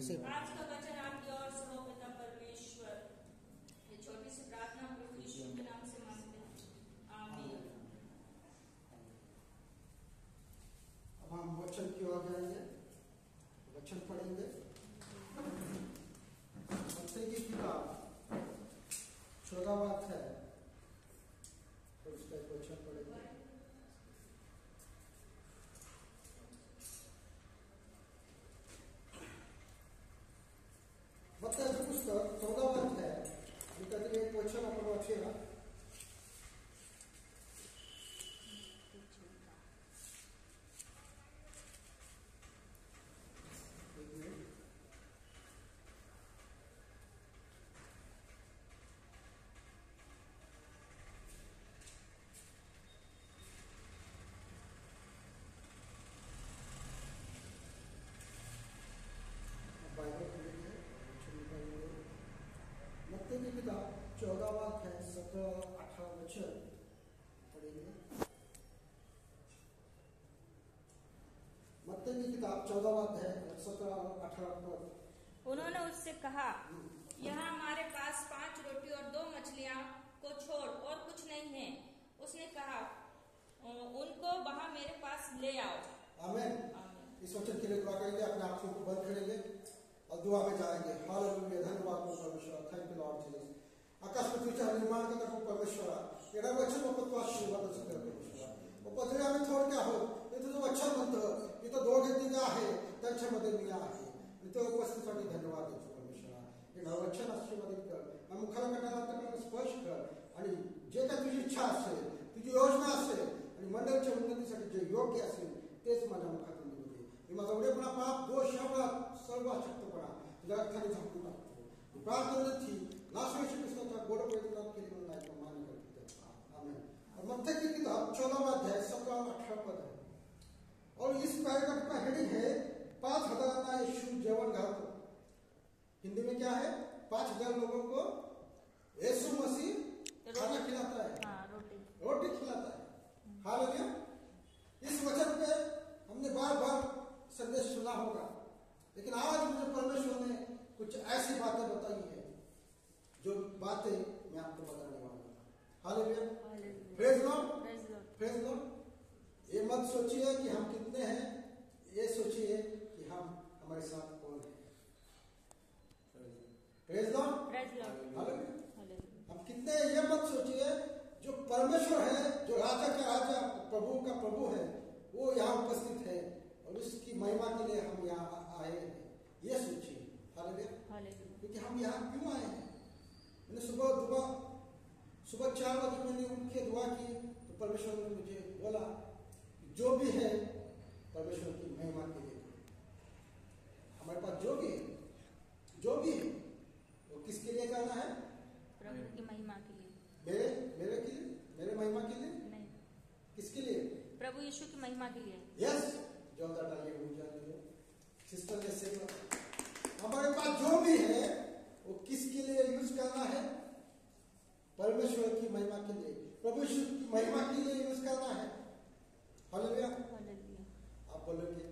से आज का वचन आपकी ओर से हो पिता परमेश्वर। ये छोटी सी प्रार्थना प्रभु यीशु के नाम से मांगते हैं, आमीन। अब हम वचन की ओर जाएंगे, वचन पढ़ेंगे। मत्ती की किताब 14वां अध्याय, तो उसका एक वचन पढ़ेंगे। मत्ती की पुस्तक 14वां अध्याय, निकट एक वचन आपण वाचूया। मत्ती की किताब 14वां अध्याय 17-18 वचन पढ़ेंगे। मत्ती की किताब 14वां अध्याय 17-18 पद। उन्होंने उससे कहा, यहाँ हमारे पास 5 रोटी और 2 मछलियाँ को छोड़ और कुछ नहीं है। उसने कहा, उनको वहाँ मेरे पास ले आओ। आमीन। इस वचन के लिए दुआ करेंगे, अपने आंखों को बंद करेंगे और दुआ में जाएंगे। हालेलुया, धन्यवाद परमेश्वर, थैंक यू लॉर्ड जीसस। आकाश पृथ्वीच्या निर्माण करता परमेश्वरा, येणा वचन तू आशीर्वाद कर परमेश्वरा। पदरी आम्ही थोडक्या आहोत, हे तुझं वचन म्हणतं, इथं दोघे तिघे आहे, त्यांच्यामध्ये मी आहे। इथं उपस्थितीसाठी धन्यवाद देतो परमेश्वरा। हे वचन आशीर्वादित कर, मुखाला कटाला स्पर्श कर, आणि जे काही तुझी इच्छा असेल, तुझी योजना असेल आणि मंडळाच्या उन्नतीसाठी जे योग्य असेल तेच माझ्या मुखातून निघू दे। मी माझा उडेपणा, पाप, दोष, अपराध, सर्व अशक्तपणा तुझ्या रक्ताने झाकून टाकतो। प्रार्थना थी नासवेश कृष्णाच्या गोड प्रेमात केली म्हणून ऐका मान्य करते। आमीन। और मत्ती की किताब 14वां अध्याय 17-18 पद है, और इस पैराग्राफ का हेडिंग है 5000 ना यीशु जेवण घालतो। हिंदी में क्या है? 5000 लोगों को यीशु मसीह खाना खिलाता है, रोटी खिलाता है। हालेलुया। इस वचन पे हमने बार बार संदेश सुना होगा, लेकिन आज मुझे परमेश्वर ने कुछ ऐसी बातें बताई है जो बातें मैं आपको बताने वाला हूँ। Hallelujah, praise Lord, praise Lord. ये मत सोचिए कि हम कितने हैं, ये सोचिए कि हम हमारे साथ कौन है। Praise Lord, hallelujah. हम कितने हैं ये मत सोचिए, जो परमेश्वर है, जो राजा का राजा, प्रभु का प्रभु है, वो यहाँ उपस्थित है और उसकी महिमा के लिए हम यहाँ आए हैं, ये सोचिए। हालेलुया। क्योंकि हम यहाँ क्यों आए हैं? मैंने सुबह 4 बजे मैंने उठ के दुआ की, तो परमेश्वर ने मुझे बोला जो भी है परमेश्वर की महिमा के लिए। हमारे पास जो भी है वो किसके लिए करना है? प्रभु की महिमा के लिए। मेरे के लिए, मेरे महिमा के लिए नहीं। किसके लिए? प्रभु यीशु की महिमा के लिए। यस, जो सिस्टर ने से हमारे पास जो भी है वो किसके लिए यूज करना है? परमेश्वर की महिमा के लिए, प्रभु यीशु की महिमा के लिए यूज करना है। हालेलुया। आप बोलोगे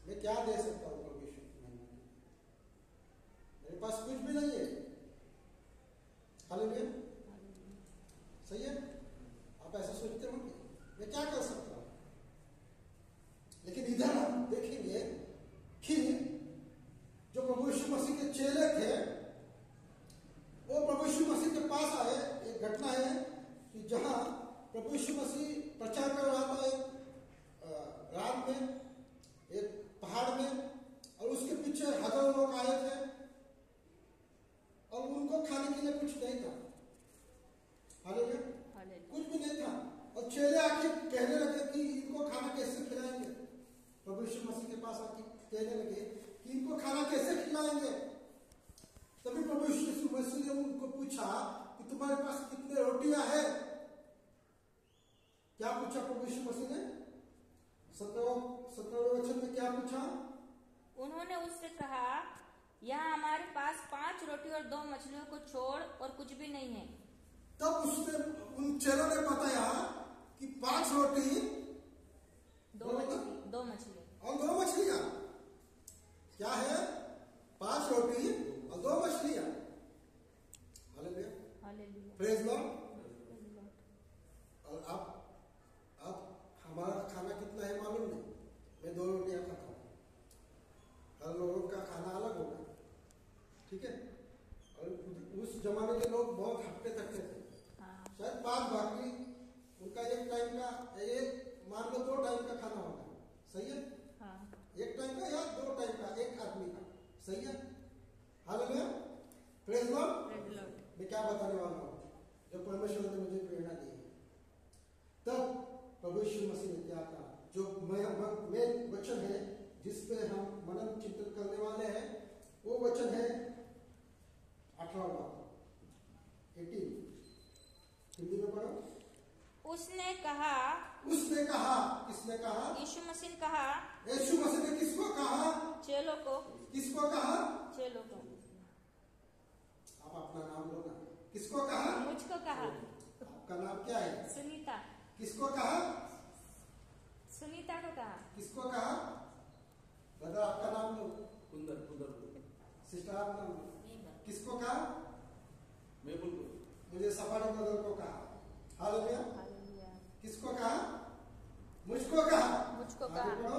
मैं क्या दे सकता हूँ प्रभु यीशु की महिमा के लिए? मेरे पास कुछ भी नहीं है। हालेलुया, सही है? आप ऐसा सोचते होंगे मैं क्या कर सकता हूं, लेकिन इधर हम देखेंगे कि जो प्रभु यीशु मसीह के चेले थे, वो प्रभु यीशु मसीह के पास आए। एक घटना है कि जहां प्रभु यीशु मसीह प्रचार कर रहा था एक रात में, एक पहाड़ में, और उसके पीछे हजारों लोग आए थे और उनको खाने के लिए कुछ नहीं था। हालेलुया, कुछ भी नहीं था। और चेले आके कहने लगे कि इनको खाना कैसे खिलाएंगे? प्रभु यीशु मसीह के पास आके कहने लगे कि इनको खाना कैसे खिलाएंगे? तभी प्रभु यीशु मसीह ने उनको पूछा कि तुम्हारे पास कितने रोटियां हैं? क्या पूछा प्रभु यीशु मसीह ने? 17वें वचन में क्या पूछा? उन्होंने उससे कहा, यहाँ हमारे पास 5 रोटी और 2 मछलियों को छोड़ और कुछ भी नहीं है। तब उसने उन चेलों ने बताया कि 5 रोटी 2 मछली और 2 मछलियां क्या है? 2 टाइम का खाना होगा, सही है? हाँ। 1 टाइम का या 2 टाइम का, एक आदमी का, सही है? Hallelujah, praise Lord. Praise Lord. मैं क्या बताने वाला हूँ जो परमेश्वर ने मुझे प्रेरणा दी है। तब प्रभु यीशु मसीह ने क्या कहा, जो मेन वचन है जिस पे हम मनन चिंतन करने वाले हैं, वो वचन है 18वां 18, हिंदी में पढ़ो। उसने कहा, उसने कहा, किसने कहा? यीशु मसीह ने कहा, यीशु मसीह ने किसको कहा? चेलों को। किसको कहा? चेलों को। आप अपना नाम लो ना। किसको कहा? मुझको कहा। आपका नाम क्या है? सुनीता। किसको कहा? सुनीता को कहा। किसको कहा? ब्रदर आपका नाम लो। कुंदर कुंदर सिस्टर आप नाम लो। किसको कहा? मैं बोल मुझे सफारी ब्रदर को कहा। हालेलुया। हालेलुया। किसको कहा? मुझको कहा। मुझको आगे कहा। पढ़ो।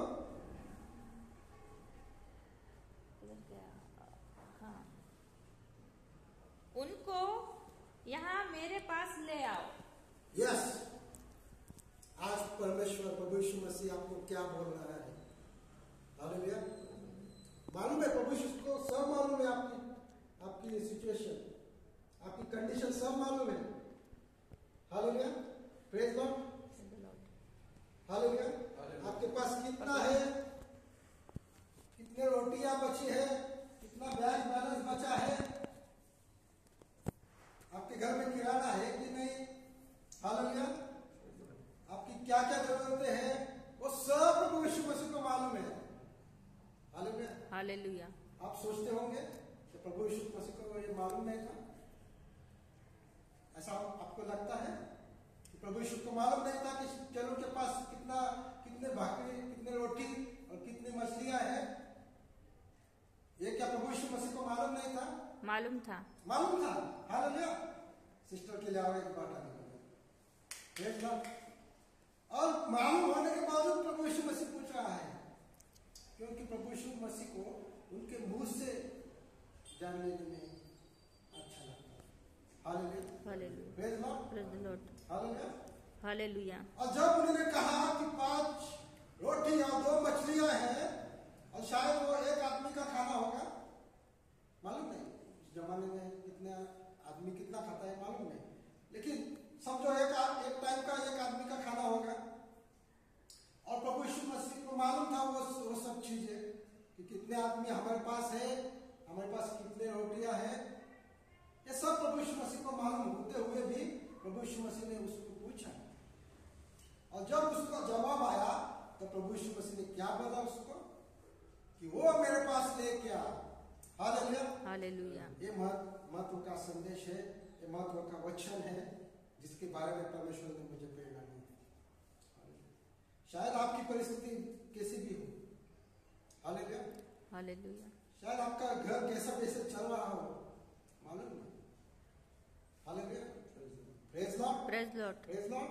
हाँ। उनको यहाँ मेरे पास ले आओ। यस, आज परमेश्वर प्रभु यीशु मसीह आपको क्या बोल रहा है? हालेलुया। मालूम है प्रभु यीशु को सब मालूम है, आपकी सिचुएशन, आपकी कंडीशन सब मालूम है। Hallelujah, praise Lord. हालेलुया। आपके पास कितना है, कितने रोटियां बची है, कितना बैंक बैलेंस बचा है, आपके घर में किराना है कि नहीं? हालेलुया। आपकी क्या क्या जरूरतें हैं, वो सब प्रभु यीशु मसीह को मालूम है। हालेलुया। हालेलुया। आप सोचते होंगे कि प्रभु यीशु मसीह को ये मालूम नहीं था, ऐसा आपको लगता है कि प्रभु यीशु को मालूम नहीं था कि चलो के पास कितने भाकरी, कितने रोटी और कितनी मछलियां हैं? ये क्या प्रभु यीशु मसीह को मालूम नहीं था? मालूम था। मालूम था। हालेलुया। सिस्टर के लिए आओ, एक बात आगे देख लो। और मालूम होने के बावजूद प्रभु यीशु मसीह पूछ रहा है, क्योंकि प्रभु यीशु मसीह को उनके मुंह से जानने में अच्छा लगता है। Hallelujah. Hallelujah. Praise Lord. Praise Lord. Hallelujah. Hallelujah. और जब उन्होंने कहा कि 5 रोटी और 2 मछलियां हैं और शायद वो एक आदमी का खाना होगा, मालूम नहीं उस जमाने में कितना आदमी कितना खाता है मालूम नहीं, लेकिन समझो एक टाइम का एक आदमी का खाना होगा। और प्रभु यीशु मसीह को मालूम था वो सब चीजें कि कितने आदमी हमारे पास है, हमारे पास कितने रोटियां हैं, ये सब प्रभु यीशु मसीह को मालूम होते हुए भी प्रभु यीशु मसीह ने उसको पूछा। और जब उसका जवाब आया तो प्रभु यीशु मसीह ने क्या बोला उसको कि वो मेरे पास लेके आ। हालेलुया। हालेलुया। ये महत्व का संदेश है, ये महत्व का वचन है जिसके बारे में परमेश्वर ने मुझे प्रेरणा दी। शायद आपकी परिस्थिति कैसी भी हो, हालेलुया, हालेलुया। शायद आपका घर कैसा कैसे चल रहा हो, मालूम नहीं, hallelujah, praise Lord, praise Lord. Praise Lord.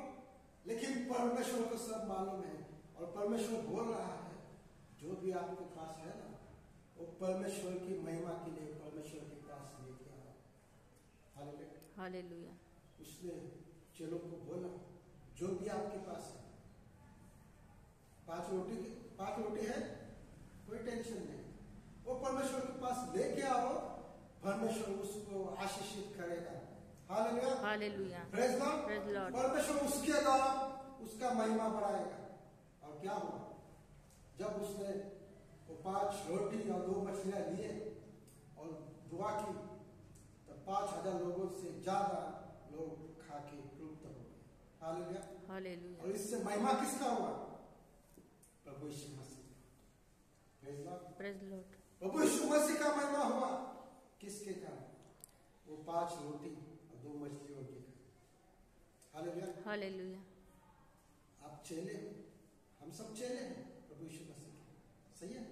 लेकिन परमेश्वर को सब मालूम है और परमेश्वर बोल रहा है जो भी आपके पास है ना, वो परमेश्वर की महिमा के लिए परमेश्वर के पास लेके आओ। Hallelujah, hallelujah. उसने चेलों को बोला जो भी आपके पास है, 5 रोटी है, कोई टेंशन नहीं, वो परमेश्वर के पास लेके आओ, परमेश्वर उसको आशीषित करेगा। Hallelujah, hallelujah. Praise Lord, praise Lord. परमेश्वर उसके द्वारा उसका महिमा बढ़ाएगा। और क्या हुआ जब उसने वो 5 रोटी और 2 मछलियां लिए और दुआ की, तब 5000 लोगों से ज्यादा लोग खा के तृप्त हो गए। Hallelujah, hallelujah. और इससे महिमा किसका हुआ? प्रभु Yeshu Masih. Praise Lord, praise Lord. प्रभु यीशु मसीह का महिमा हुआ किसके कारण? वो 5 रोटी और 2 मछलियों के कारण। Hallelujah, hallelujah. आप चेले हो, हम सब चेले हैं प्रभु यीशु मसीह के, सही है?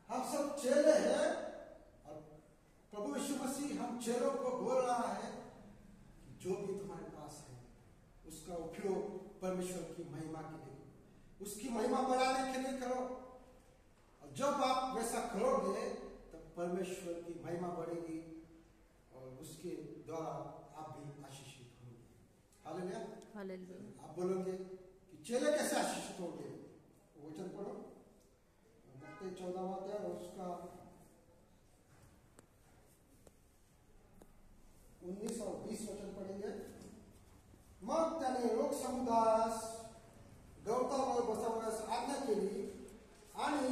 हम सब चेले हैं और प्रभु यीशु मसीह हम चेलों को बोल रहा है कि जो भी तुम्हारे पास है उसका उपयोग परमेश्वर की महिमा के लिए, उसकी महिमा बढ़ाने के लिए करो। और जब आप वैसा करोगे तब परमेश्वर की महिमा बढ़ेगी और उसके द्वारा आप भी आशीषित होंगे। हालेलुया। हालेलुया। आप बोलोगे कि चेले कैसे आशीषित होंगे? वचन पढ़ो, मत्ती 14वां अध्याय और उसका 19 और 20 वचन पढ़ेंगे. मग त्याने लोक समुदायास गवतावर बसवण्यास आज्ञा केली आणि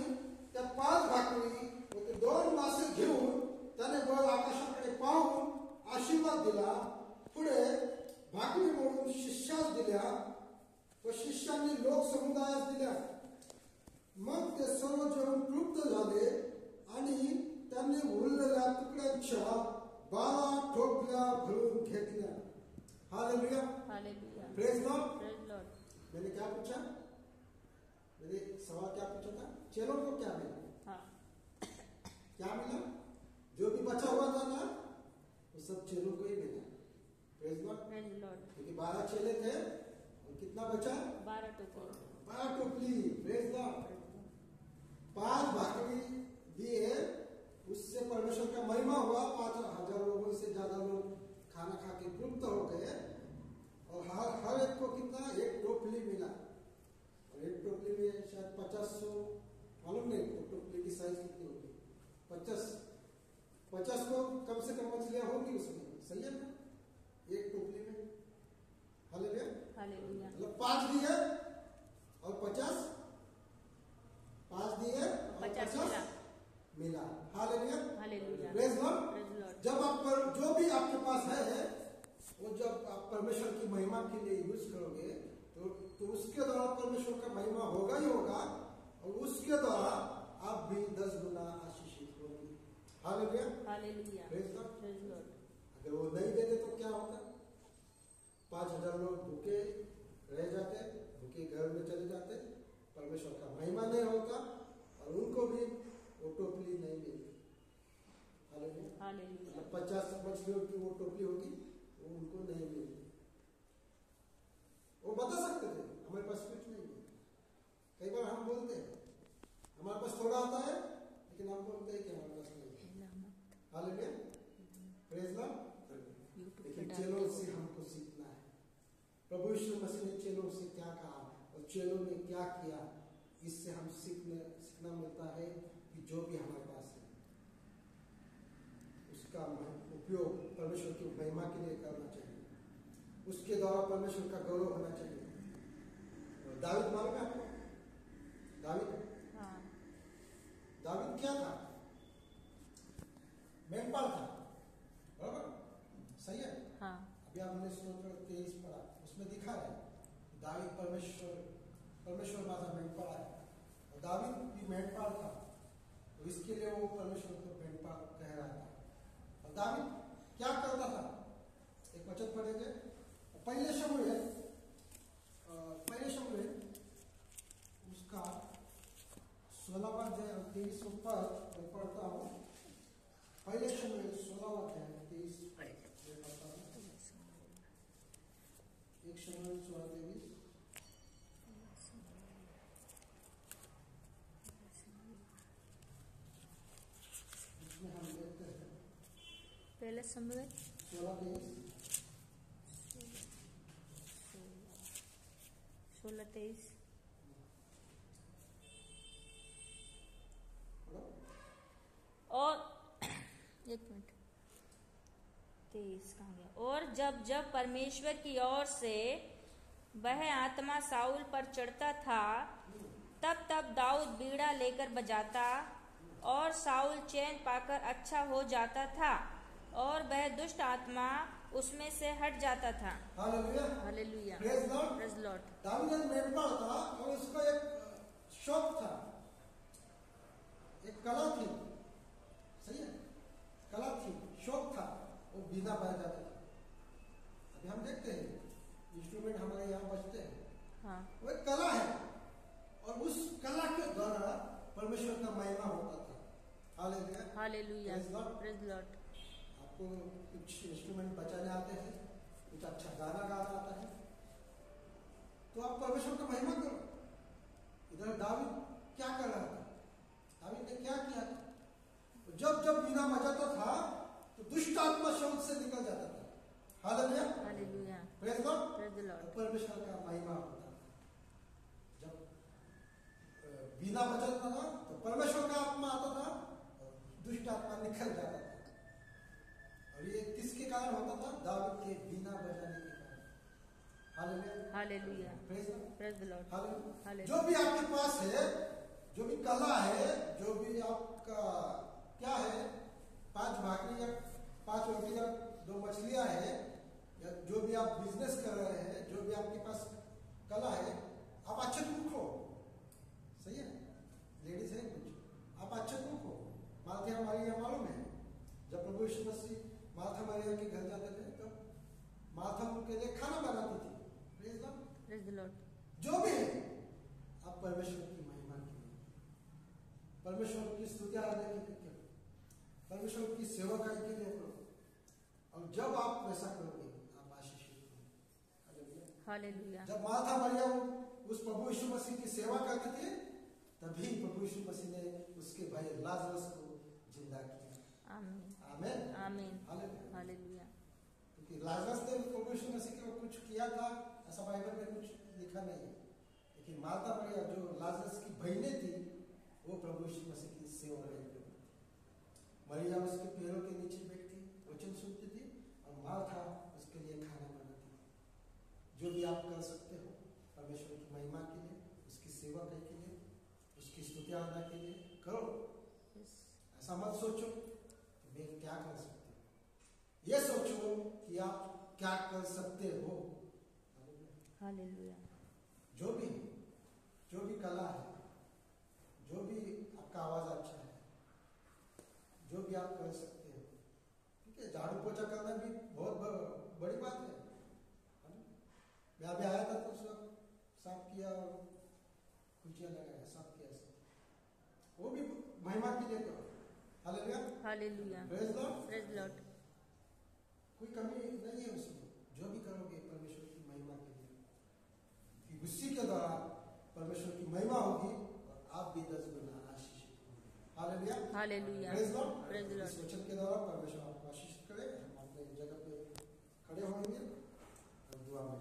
त्या 5 भाकरी व ते 2 मासे घेऊन त्याने वर आकाशाकडे पाहून आशीर्वाद दिला. पुढे भाकरी मोडून शिष्यास दिल्या व शिष्यांनी लोक समुदायास दिल्या. मग ते सर्व जेवण तृप्त झाले आणि त्यांनी उरलेल्या तुकड्यांच्या 12 टोपल्या भरून घेतल्या. Hallelujah, hallelujah, praise God. Praise Lord. मैंने क्या पूछा? मैंने सवाल क्या पूछा था? चेलों को क्या मिला? हाँ, क्या मिला? जो भी बचा हुआ था ना, वो सब चेलों को ही मिला. Praise God. Praise Lord. क्योंकि 12 चेले थे और कितना बचा? 12 टोकरी. 12 टोपली. Praise God. 5 भाकरी दिए, उससे परमेश्वर का महिमा हुआ. 5,000 लोगों से ज्यादा लोग खाना खा के तृप्त हो गए और हर एक को कितना? 1 टोपली मिला. और 1 टोपली में शायद 50 मालूम नहीं तो टोपली की साइज कितनी होगी. 50 को कम से कम मछलियां होगी उसमें. सही है ना? 1 टोपली में. Hallelujah, hallelujah. मतलब 5 दिए और 50, 5 दिए और 50 मिला. Hallelujah, hallelujah. Praise God. Praise Lord. जब आप जो भी आपके पास है वो जब आप परमेश्वर की महिमा के लिए यूज करोगे तो उसके द्वारा परमेश्वर का महिमा होगा ही होगा और उसके द्वारा आप भी 10 गुना आशीषित होंगे. Hallelujah, hallelujah. Praise God. Praise Lord. अगर वो नहीं देते तो क्या होता? 5,000 लोग भूखे रह जाते, भूखे घर में चले जाते, परमेश्वर का महिमा नहीं होता और उनको भी वो टोपली नहीं मिलती. हालेलुया. हालेलुया. 50 मछलियों की वो टोपली होगी, वो उनको नहीं मिली. वो बता सकते थे हमारे पास कुछ नहीं है. कई बार हम बोलते हैं हमारे पास थोड़ा आता है, लेकिन हम बोलते हैं कि हमारे पास नहीं है. Hallelujah, praise God. लेकिन चेलों से हमको सीखना है. प्रभु यीशु मसीह ने चेलों से क्या कहा और चेलों ने क्या किया, इससे हम सीखना मिलता है कि जो भी हमारे पास है उसका उपयोग परमेश्वर की महिमा के लिए करना चाहिए. उसके द्वारा परमेश्वर का गौरव होना चाहिए. दावीद मालूम है आपको? हाँ. दावीद क्या था? मेंढपाल था. बराबर, सही है. हाँ. अभी आपने स्तोत्र 23 पढ़ा, उसमें दिखा है दावीद परमेश्वर माझा मेंढपाल है. और दावीद भी मेंढपाल था, तो इसके लिए वो परमेश्वर को मेंढपाल कह रहा था. और दावीद क्या करता था? एक वचन पढ़ेंगे. पहले शमूएल उसका 16वां अध्याय 23 पद मैं पढ़ता हूँ. पहले शमूएल 16वां अध्याय 23 मैं पढ़ता हूँ. 1 शमूएल 16:23. इसमें हम देखते हैं पहले शमूएल 16:23. 16:23. और 1 मिनट, 23 कहाँ गया? और जब जब परमेश्वर की ओर से वह आत्मा साउल पर चढ़ता था, तब तब दाऊद बीड़ा लेकर बजाता और साउल चैन पाकर अच्छा हो जाता था और वह दुष्ट आत्मा उसमें से हट जाता था. Hallelujah, hallelujah. Praise God. Praise Lord. दाऊद एक मेंढपाल था और उसका एक शौक था, एक कला थी. सही है, कला थी, शौक था. वो बीना बजाता था. अभी हम देखते हैं इंस्ट्रूमेंट हमारे यहाँ बजते हैं. हाँ. वो एक कला है और उस कला के द्वारा परमेश्वर का महिमा होता था. Hallelujah, hallelujah. Praise God. Praise Lord. आपको कुछ इंस्ट्रूमेंट बजाने आते हैं, कुछ अच्छा गाना गाना आता है, तो आप परमेश्वर का महिमा करो. इधर दावीद क्या कर रहा था? दावीद ने क्या किया था? जब जब बीना बजाता था तो दुष्ट आत्मा शब्द से निकल जाता था. Hallelujah, hallelujah. Praise God. Praise the Lord. परमेश्वर का महिमा होता था. जब बिना वचन का था तो परमेश्वर का आत्मा आता था और दुष्ट आत्मा निकल जाता था। और ये किसके कारण होता था? दाऊद के बिना बजाने के कारण। Hallelujah, praise the Lord, hallelujah. जो भी आपके पास है, जो भी कला है, जो भी आपका क्या है, 5 भाकरी या 5 रोटी या 2 मछलियां है, या जो भी आप बिजनेस कर रहे हैं, जो भी आपके पास कला है, आप अच्छे कुक हो। सही है, लेडीज है कुछ, आप अच्छे कुक हो। मार्था मरियम मालूम है, जब प्रभु यीशु मसीह मार्था मरियम के घर जाते थे तो मार्था उनके लिए खाना बनाती थी। Praise the Lord. जो भी है, आप परमेश्वर की महिमा के लिए, परमेश्वर की स्तुति आराधना के लिए, परमेश्वर की सेवा करने के लिए करो। और जब आप वैसा करोगे, आप आशीषित होंगे। हालेलुया। जब मार्था मरियम उस प्रभु यीशु मसीह की सेवा करते थे, तभी प्रभु यीशु मसीह ने उसके भाई लाजरस को जिंदा किया। आमीन, आमीन, आमीन, हालेलुया। हालेलुया। क्योंकि लाजरस ने प्रभु यीशु मसीह के कुछ किया था, ऐसा बाइबल में कुछ लिखा नहीं है। लेकिन मार्था मरियम जो लाजरस की बहनें थी, वो प्रभु यीशु मसीह की सेवा करती थी। मरियम उसके पैरों के नीचे बैठती, वचन सुनती थी, और मार्था उसके लिए खाना बनाती थी। जो भी आप कर सकते हो परमेश्वर की महिमा के लिए, उसकी सेवा करने के लिए, उसकी स्तुति आराधना के लिए करो। ऐसा मत सोचो कि मैं क्या कर सकती हूँ, ये सोचो कि आप क्या कर सकते हो। हालेलुया। जो भी कला है, जो भी आपका आवाज अच्छा है, जो भी आप कर सकते हो, ठीक है। झाड़ू पोछा करना भी बहुत बड़ी बात है। मैं अभी आया था तो सब साफ किया और कुर्सियां लगाया, साफ किया सब, वो भी महिमा के लिए करो। Hallelujah, hallelujah, praise Lord, praise Lord. कोई कमी नहीं है उसमें। जो भी करोगे परमेश्वर की महिमा के लिए, कि उसी के द्वारा परमेश्वर की महिमा होगी और आप भी 10 गुना आशीषित होंगे। Hallelujah, hallelujah, praise Lord. Praise Lord. इस वचन के द्वारा परमेश्वर आपको आशीषित करे। हम अपने जगह पे खड़े होंगे और दुआ में